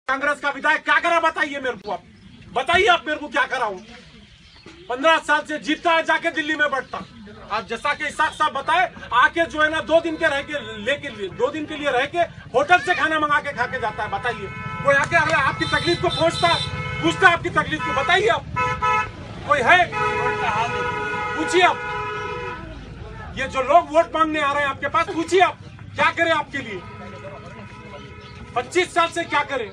कांग्रेस का विधायक क्या करा बताइए मेरे को, आप बताइए, आप मेरे को क्या करा हूं। 15 साल से जीतता है, जाके दिल्ली में बैठता। आप जैसा कि इसाक साहब बताए, आके जो है ना 2 दिन के लिए रह के होटल से खाना मंगा के खा के जाता है। बताइए, कोई आके अगर आपकी तकलीफ को पूछता है आपकी तकलीफ को, बताइए आप, कोई है? पूछिए आप, ये जो लोग वोट मांगने आ रहे हैं आपके पास, पूछिए आप क्या करें आपके लिए। 25 साल से क्या करें?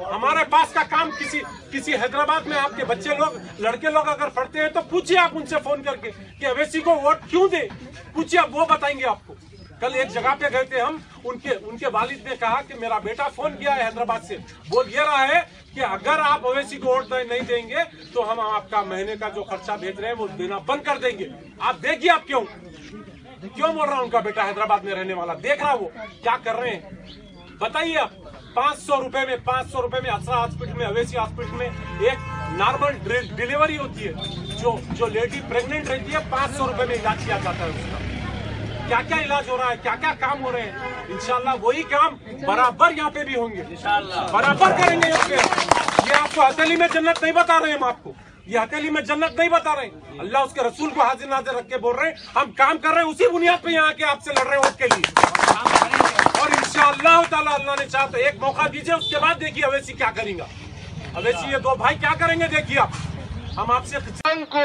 हमारे पास का काम किसी हैदराबाद में आपके बच्चे लोग, लड़के लोग अगर पढ़ते हैं तो पूछिए आप उनसे फोन करके कि अवैसी को वोट क्यों दे, पूछिए आप, वो बताएंगे आपको। कल एक जगह पे गए थे हम, उनके वालिद ने कहा कि मेरा बेटा फोन किया है हैदराबाद से, बोल ये रहा है कि अगर आप अवैसी को वोट नहीं देंगे तो हम आपका महीने का जो खर्चा भेज रहे हैं वो देना बंद कर देंगे। आप देखिए, आप क्यों बोल रहा है उनका बेटा हैदराबाद में रहने वाला, देख रहा वो क्या कर रहे हैं, बताइए आप। 500 रुपए में असरा हॉस्पिटल में, अवैसी हॉस्पिटल में एक नॉर्मल डिलीवरी होती है, जो लेडी प्रेग्नेंट रहती है, 500 रुपए में इलाज किया जाता है उसका। क्या क्या इलाज हो रहा है, क्या क्या काम हो रहे हैं, इंशाल्लाह वही काम बराबर यहाँ पे भी होंगे, बराबर करेंगे यहाँ पे। ये आपको हथेली में जन्नत नहीं बता रहे, हम आपको ये हथेली में जन्नत नहीं बता रहे, अल्लाह उसके रसूल को हाजिर नाजिर रख के बोल रहे हैं, हम काम कर रहे हैं उसी बुनियाद पे यहाँ के आपसे लड़ रहे हैं वोट के लिए। और इंशाअल्लाह ताला अल्लाह ने चाहा तो एक मौका दीजिए, उसके बाद देखिए अवैसी क्या करेंगे। अवैसी ये 2 भाई क्या करेंगे देखिए आप। हम आपसे पतंग को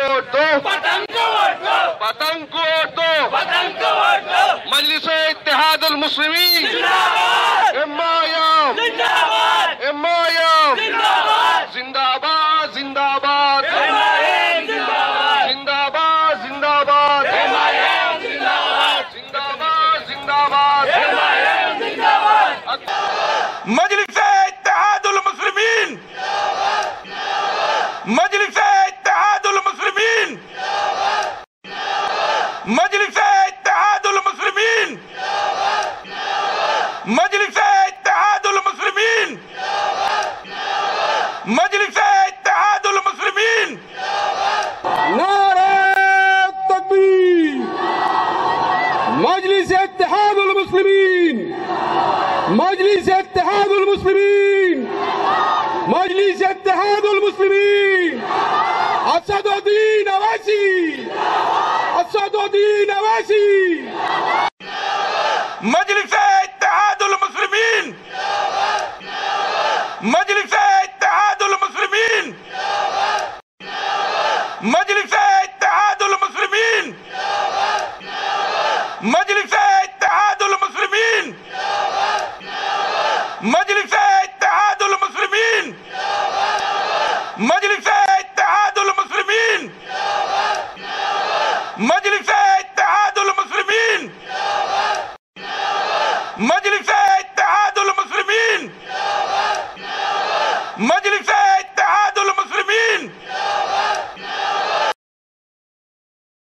मजलिस इत्तेहादुल मुस्लिमीन इमाम जिंदाबाद जिंदाबाद जिंदाबाद जिंदाबाद जिंदाबाद जिंदाबाद मजलिस इत्तेहादुल मुस्लिमीन मजलिस इत्तेहादुल मुस्लिमीन मजलिस इत्तेहादुल मुस्लिमीन मजलिस इत्तेहादुल मुस्लिमीन मजलिस इत्तेहादुल मुस्लिमीन। नारे तकबीर। मजलिस इत्तेहादुल मुस्लिमीन मजलिस इत्तेहादुल मुस्लिमीन मजलिस इत्तेहादुल मुस्लिमीन। असदुद्दीन अवैसी असदुद्दीन अवैसी। मजलिस इत्तेहादुल मुस्लिमीन मजलिस इत्तेहादुल मुस्लिमीन मजलिस इत्तेहादुल मुस्लिमीन मजलिस इत्तेहादुल मुस्लिमीन मजलिस इत्तेहादुल मुस्लिमीन मजलिस इत्तेहादुल मुस्लिमीन मजलिस इत्तेहादुल मुस्लिमीन मजलिस इत्तेहादुल मुस्लिमीन मजलिस